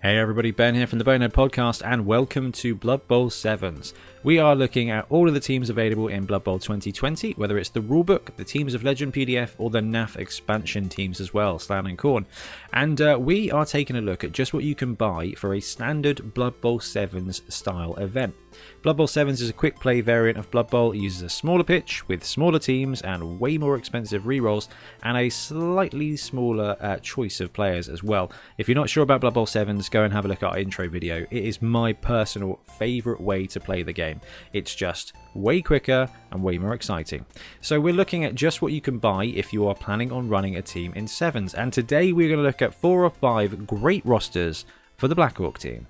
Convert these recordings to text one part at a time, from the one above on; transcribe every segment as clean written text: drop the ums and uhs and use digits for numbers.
Hey everybody, Ben here from the Bonehead podcast and welcome to Blood Bowl 7s. We are looking at all of the teams available in Blood Bowl 2020, whether it's the rulebook, the Teams of Legend PDF or the NAF expansion teams as well, Slan and Corn. And we are taking a look at just what you can buy for a standard Blood Bowl 7s style event. Blood Bowl 7s is a quick play variant of Blood Bowl. It uses a smaller pitch with smaller teams and way more expensive rerolls and a slightly smaller choice of players as well. If you're not sure about Blood Bowl 7s, go and have a look at our intro video. It is my personal favourite way to play the game. It's just way quicker and way more exciting. So we're looking at just what you can buy if you are planning on running a team in 7s. And today we're going to look at 4 or 5 great rosters for the Black Orc team.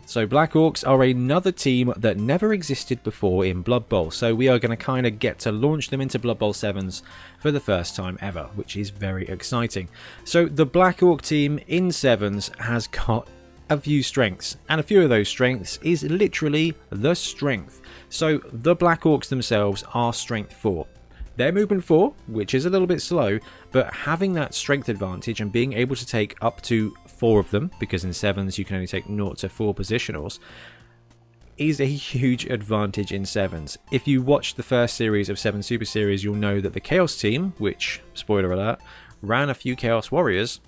So Black Orcs are another team that never existed before in Blood Bowl, so we are going to kind of get to launch them into Blood Bowl 7s for the first time ever, which is very exciting. So the Black Orc team in 7s has got a few strengths, and a few of those strengths is literally the strength. So the Black Orcs themselves are strength 4. They're movement 4, which is a little bit slow, but having that strength advantage and being able to take up to 4 of them, because in 7s you can only take 0 to 4 positionals, is a huge advantage in 7s. If you watch the first series of 7 Super Series, you'll know that the Chaos team, which, spoiler alert, ran a few Chaos Warriors,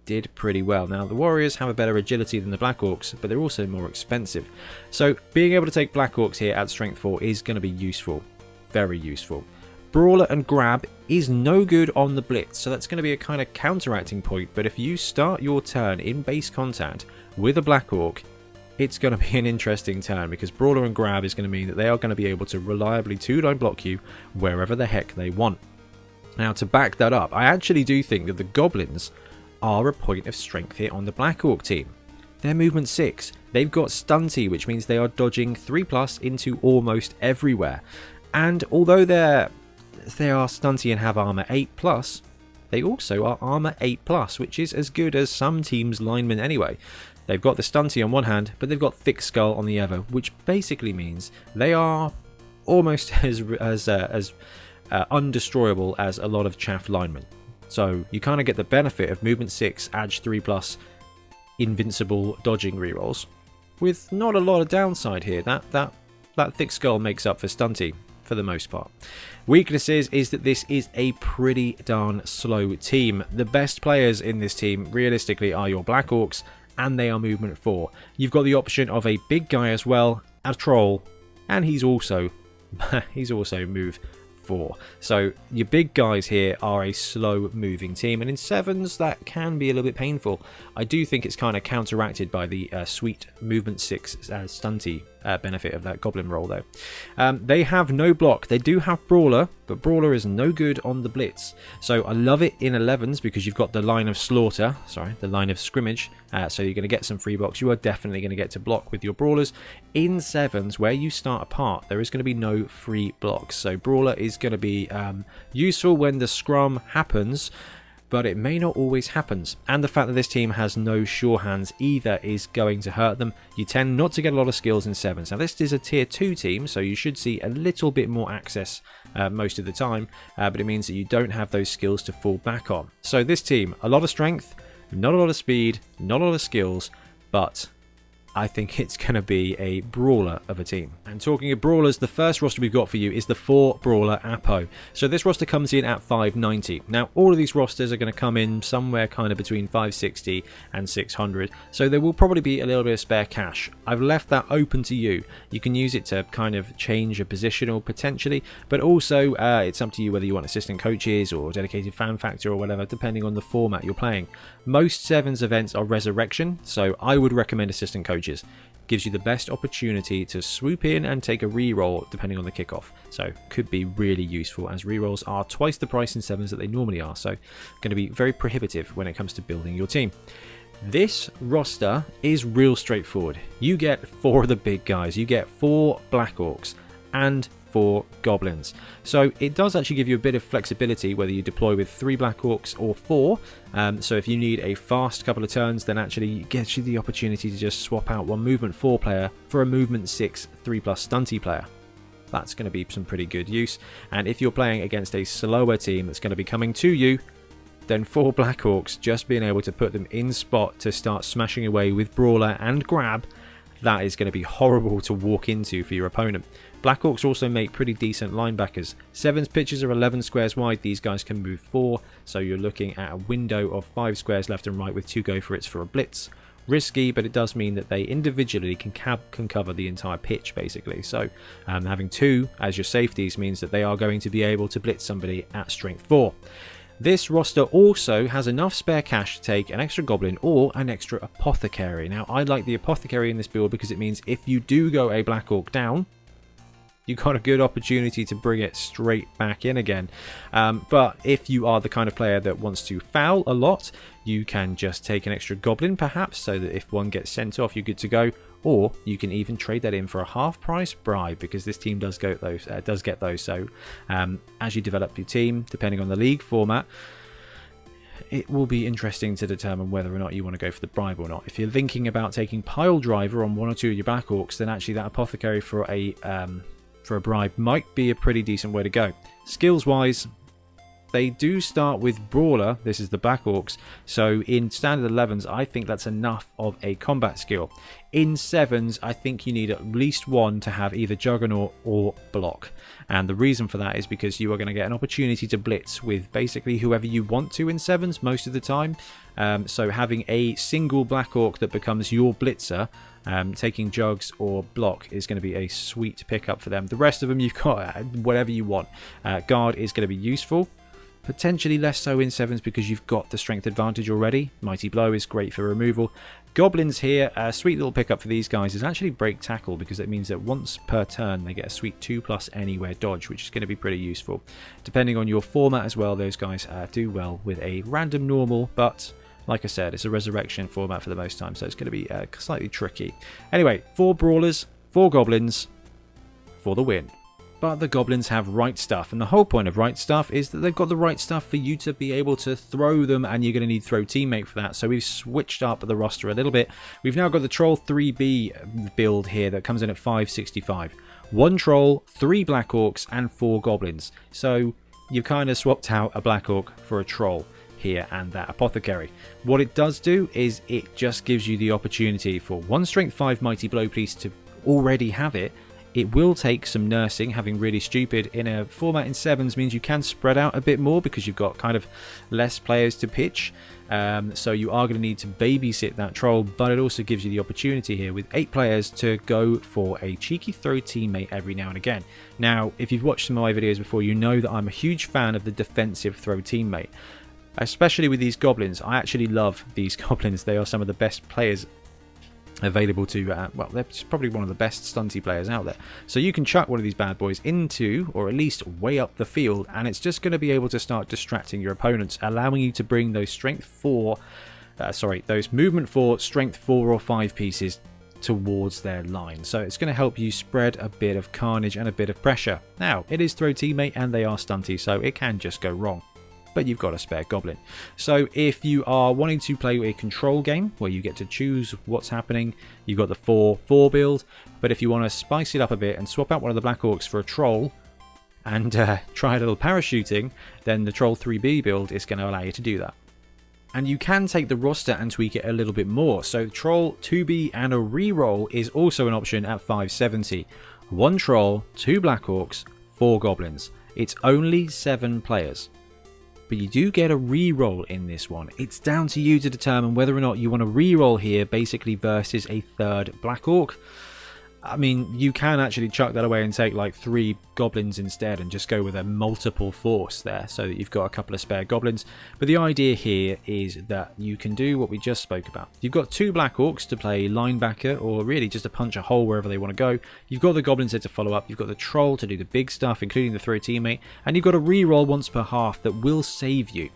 did pretty well. Now, the Warriors have a better agility than the Black Orcs, but they're also more expensive. So being able to take Black Orcs here at strength 4 is going to be useful. Very useful. Brawler and Grab is no good on the Blitz, so that's going to be a kind of counteracting point, but if you start your turn in base contact with a Black Orc, it's going to be an interesting turn, because Brawler and Grab is going to mean that they are going to be able to reliably 2-line block you wherever the heck they want. Now, to back that up, I actually do think that the Goblins are a point of strength here on the Black Orc team. They're movement 6, they've got Stunty, which means they are dodging 3+ into almost everywhere, and although they are stunty and have armor 8+, they also are armor 8+, which is as good as some teams' linemen anyway. They've got the stunty on one hand, but they've got thick skull on the other, which basically means they are almost as undestroyable as a lot of chaff linemen. So you kind of get the benefit of movement 6, edge 3+, invincible dodging rerolls, with not a lot of downside here. That thick skull makes up for stunty for the most part. Weaknesses is that this is a pretty darn slow team. The best players in this team realistically are your Black Orcs, and they are movement 4. You've got the option of a big guy as well, a troll, and he's also move 4. So your big guys here are a slow moving team, and in 7s that can be a little bit painful. I do think it's kind of counteracted by the sweet movement 6 stunty benefit of that goblin roll though. They have no block. They do have Brawler, but Brawler is no good on the Blitz. So I love it in 11s because you've got the line of slaughter, the line of scrimmage, so you're going to get some free blocks. You are definitely going to get to block with your Brawlers. In 7s, where you start apart, there is going to be no free blocks. So Brawler is going to be useful when the scrum happens, but it may not always happen. And the fact that this team has no sure hands either is going to hurt them. You tend not to get a lot of skills in 7s. Now this is a tier 2 team, so you should see a little bit more access most of the time, but it means that you don't have those skills to fall back on. So this team, a lot of strength, not a lot of speed, not a lot of skills, but I think it's going to be a brawler of a team. And talking of brawlers, the first roster we've got for you is the 4 Brawler Apo. So this roster comes in at 590. Now all of these rosters are going to come in somewhere kind of between 560 and 600. So there will probably be a little bit of spare cash. I've left that open to you. You can use it to kind of change a positional potentially, but also it's up to you whether you want assistant coaches or dedicated fan factor or whatever, depending on the format you're playing. Most 7s events are resurrection, so I would recommend assistant coaches. Gives you the best opportunity to swoop in and take a reroll depending on the kickoff. So could be really useful, as rerolls are twice the price in 7s that they normally are. So going to be very prohibitive when it comes to building your team. This roster is real straightforward. You get 4 of the big guys. You get 4 Black Orcs and 4 Goblins. So it does actually give you a bit of flexibility whether you deploy with 3 Black Orcs or 4. So if you need a fast couple of turns, then actually it gets you the opportunity to just swap out one movement 4 player for a movement 6 3+ stunty player. that's going to be some pretty good use. And if you're playing against a slower team that's going to be coming to you, then 4 Blackhawks, just being able to put them in spot to start smashing away with Brawler and Grab, that is going to be horrible to walk into for your opponent. Blackhawks also make pretty decent linebackers. 7's pitches are 11 squares wide. These guys can move 4, so you're looking at a window of 5 squares left and right with 2 go-for-its for a blitz. Risky, but it does mean that they individually can cover the entire pitch, basically. So having 2 as your safeties means that they are going to be able to blitz somebody at strength 4. This roster also has enough spare cash to take an extra Goblin or an extra Apothecary. Now, I like the Apothecary in this build because it means if you do go a Black Orc down, you've got a good opportunity to bring it straight back in again. But if you are the kind of player that wants to foul a lot, you can just take an extra Goblin perhaps, so that if one gets sent off, you're good to go. Or you can even trade that in for a half-price bribe, because this team does get those. So as you develop your team, depending on the league format, it will be interesting to determine whether or not you want to go for the bribe or not. If you're thinking about taking Pile Driver on 1 or 2 of your Black Orcs, then actually that Apothecary for a bribe might be a pretty decent way to go. Skills-wise, they do start with Brawler. This is the Black Orcs. So in standard 11s, I think that's enough of a combat skill. In 7s, I think you need at least 1 to have either Juggernaut or Block. And the reason for that is because you are going to get an opportunity to blitz with basically whoever you want to in 7s most of the time. So having a single Black Orc that becomes your blitzer, taking Jugs or Block is going to be a sweet pickup for them. The rest of them, you've got whatever you want. Guard is going to be useful. Potentially less so in 7s because you've got the strength advantage already. Mighty Blow is great for removal. Goblins here, a sweet little pickup for these guys is actually Break Tackle, because it means that once per turn they get a sweet 2+ anywhere dodge, which is going to be pretty useful. Depending on your format as well, those guys do well with a random normal, but like I said, it's a resurrection format for the most time, so it's going to be slightly tricky. Anyway, 4 Brawlers, 4 Goblins for the win. But the Goblins have right stuff, and the whole point of right stuff is that they've got the right stuff for you to be able to throw them, and you're going to need Throw Teammate for that. So we've switched up the roster a little bit. We've now got the Troll 3B build here that comes in at 565. 1 Troll, 3 Black Orcs, and 4 Goblins. So you've kind of swapped out a Black Orc for a Troll here and that Apothecary. What it does do is it just gives you the opportunity for 1 Strength 5 Mighty Blow piece to already have it. It will take some nursing. Having Really Stupid in a format in 7s means you can spread out a bit more because you've got kind of less players to pitch. So you are going to need to babysit that Troll, but it also gives you the opportunity here with 8 players to go for a cheeky Throw Teammate every now and again. Now, if you've watched some of my videos before, you know that I'm a huge fan of the defensive Throw Teammate. Especially with these Goblins. I actually love these Goblins. They are some of the best players available to, well, they're probably one of the best stunty players out there. So you can chuck one of these bad boys into, or at least way up the field, and it's just going to be able to start distracting your opponents, allowing you to bring those those movement 4, strength 4 or 5 pieces towards their line. So it's going to help you spread a bit of carnage and a bit of pressure. Now, it is Throw Teammate and they are stunty, so it can just go wrong. But you've got a spare Goblin. So if you are wanting to play a control game where you get to choose what's happening, you've got the 4-4 build. But if you want to spice it up a bit and swap out one of the Black Orcs for a Troll and try a little parachuting, then the Troll 3B build is going to allow you to do that. And you can take the roster and tweak it a little bit more. So Troll 2B and a reroll is also an option at 570. 1 Troll, 2 Black Orcs, 4 Goblins. It's only 7 players. But you do get a reroll in this one. It's down to you to determine whether or not you want to reroll here, basically versus a 3rd Black Orc. I mean, you can actually chuck that away and take like 3 Goblins instead and just go with a multiple force there so that you've got a couple of spare Goblins. But the idea here is that you can do what we just spoke about. You've got 2 Black Orcs to play linebacker, or really just to punch a hole wherever they want to go. You've got the Goblins there to follow up. You've got the Troll to do the big stuff, including the Throw Teammate. And you've got a reroll once per half that will save you.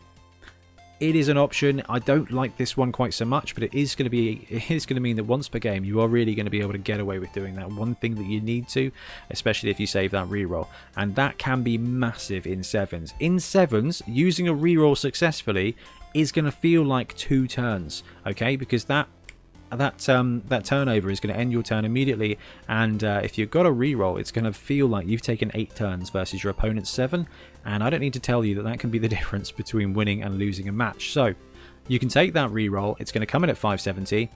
It is an option. I don't like this one quite so much, but it is going to mean that once per game you are really going to be able to get away with doing that one thing that you need to, especially if you save that reroll, and that can be massive in 7s. In 7s, using a reroll successfully is going to feel like 2 turns, okay? Because that that turnover is going to end your turn immediately, and if you've got a reroll, it's going to feel like you've taken 8 turns versus your opponent's 7, and I don't need to tell you that that can be the difference between winning and losing a match. So you can take that reroll. It's going to come in at 570.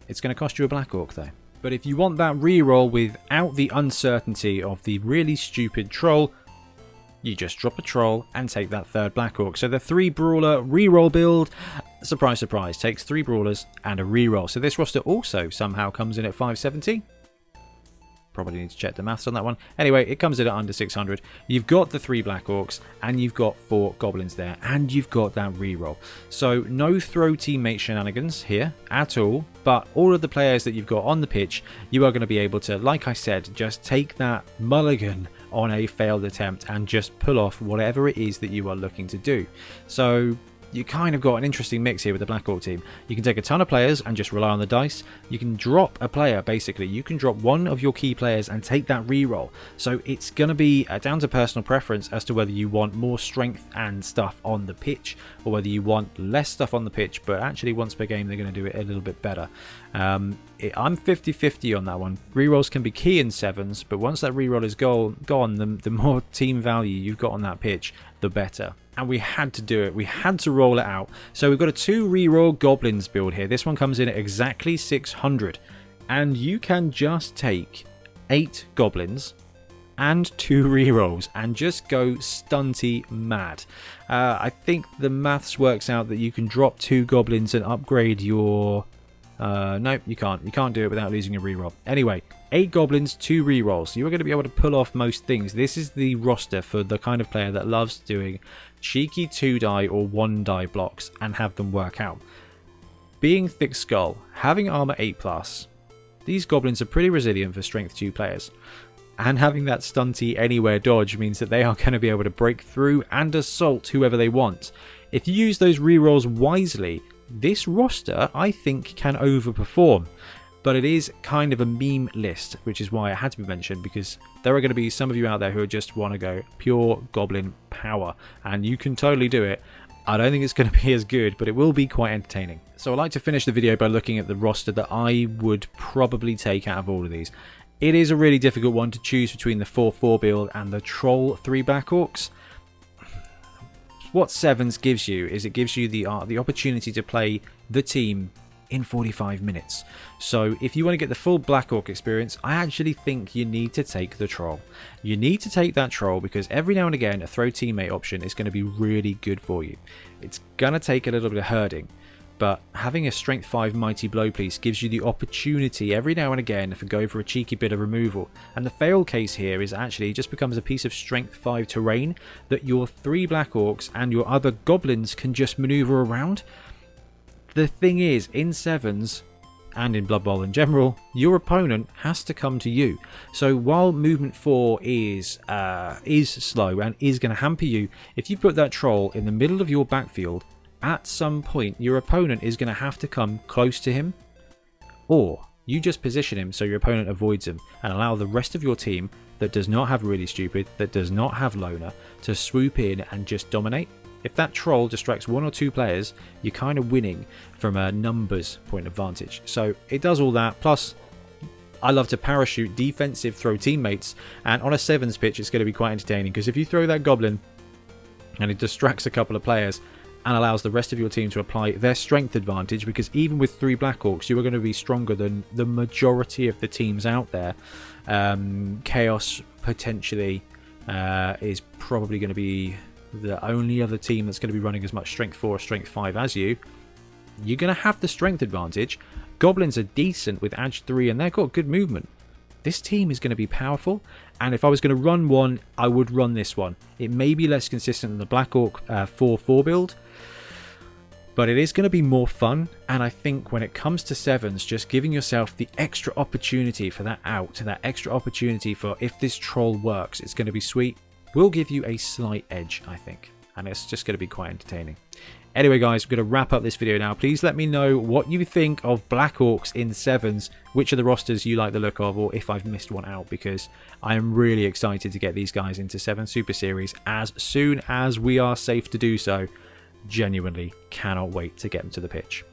It's going to cost you a Black Orc though. But if you want that reroll without the uncertainty of the really stupid troll, you just drop a troll and take that 3rd Black Orc. So the 3 Brawler reroll build, surprise surprise, takes 3 Brawlers and a reroll. So this roster also somehow comes in at 570. Probably need to check the maths on that one. Anyway, it comes in at under 600. You've got the 3 Black Orcs and you've got 4 Goblins there, and you've got that reroll. So no throw teammate shenanigans here at all, but all of the players that you've got on the pitch, you are going to be able to, like I said, just take that mulligan on a failed attempt and just pull off whatever it is that you are looking to do. So you kind of got an interesting mix here with the Black Orc team. You can take a ton of players and just rely on the dice. You can drop a player, basically. You can drop one of your key players and take that reroll. So it's going to be down to personal preference as to whether you want more strength and stuff on the pitch, or whether you want less stuff on the pitch, but actually once per game they're going to do it a little bit better. I'm 50-50 on that one. Rerolls can be key in 7s, but once that reroll is gone, the more team value you've got on that pitch, the better. And we had to do it. We had to roll it out. So we've got a 2 reroll Goblins build here. This one comes in at exactly 600. And you can just take 8 Goblins and 2 rerolls and just go stunty mad. I think the maths works out that you can drop 2 Goblins and upgrade your... no, you can't. You can't do it without losing a reroll. Anyway, 8 Goblins, 2 rerolls. You are going to be able to pull off most things. This is the roster for the kind of player that loves doing cheeky 2-die or 1-die blocks and have them work out. Being Thick Skull, having armor 8+, these Goblins are pretty resilient for strength 2 players. And having that stunty anywhere dodge means that they are going to be able to break through and assault whoever they want. If you use those rerolls wisely, this roster, I think, can overperform. But it is kind of a meme list, which is why it had to be mentioned, because there are going to be some of you out there who just want to go pure Goblin power, and you can totally do it. I don't think it's going to be as good, but it will be quite entertaining. So I'd like to finish the video by looking at the roster that I would probably take out of all of these. It is a really difficult one to choose between the 4-4 build and the Troll 3 Black Orcs. What 7s gives you is it gives you the opportunity to play the team in 45 minutes. So if you want to get the full Black Orc experience, I actually think you need to take the Troll. You need to take that Troll because every now and again a throw teammate option is going to be really good for you. It's going to take a little bit of herding, but having a strength 5 mighty blow piece gives you the opportunity every now and again to go for a cheeky bit of removal. And the fail case here is actually it just becomes a piece of strength 5 terrain that your 3 Black Orcs and your other Goblins can just maneuver around. The thing is, in 7s and in Blood Bowl in general, your opponent has to come to you. So while movement 4 is slow and is going to hamper you, if you put that Troll in the middle of your backfield, at some point your opponent is going to have to come close to him, or you just position him so your opponent avoids him and allow the rest of your team that does not have Really Stupid, that does not have Loner, to swoop in and just dominate. If that Troll distracts 1 or 2 players, you're kind of winning from a numbers point of vantage. So it does all that, plus I love to parachute defensive throw teammates, and on a 7s pitch it's going to be quite entertaining, because if you throw that Goblin and it distracts a couple of players and allows the rest of your team to apply their strength advantage, because even with 3 Black Orcs you are going to be stronger than the majority of the teams out there. Chaos potentially is probably going to be the only other team that's going to be running as much strength 4 or strength 5 as you. You're going to have the strength advantage. Goblins are decent with edge 3 and they've got good movement. This team is going to be powerful, and if I was going to run one, I would run this one. It may be less consistent than the Black Orc 4-4 build, but it is going to be more fun. And I think when it comes to 7s, just giving yourself the extra opportunity for that out, that extra opportunity for if this Troll works, it's going to be sweet, will give you a slight edge, I think, and it's just going to be quite entertaining. Anyway guys, we're going to wrap up this video now. Please let me know what you think of Black Orcs in 7s, which are the rosters you like the look of, or if I've missed one out, because I am really excited to get these guys into 7 Super Series as soon as we are safe to do so. Genuinely cannot wait to get them to the pitch.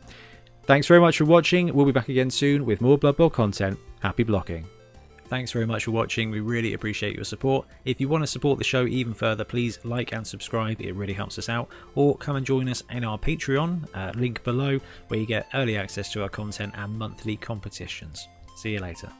Thanks very much for watching. We'll be back again soon with more Blood Bowl content. Happy blocking. Thanks very much for watching. We really appreciate your support. If you want to support the show even further, please like and subscribe. It really helps us out. Or come and join us in our Patreon, link below, where you get early access to our content and monthly competitions. See you later.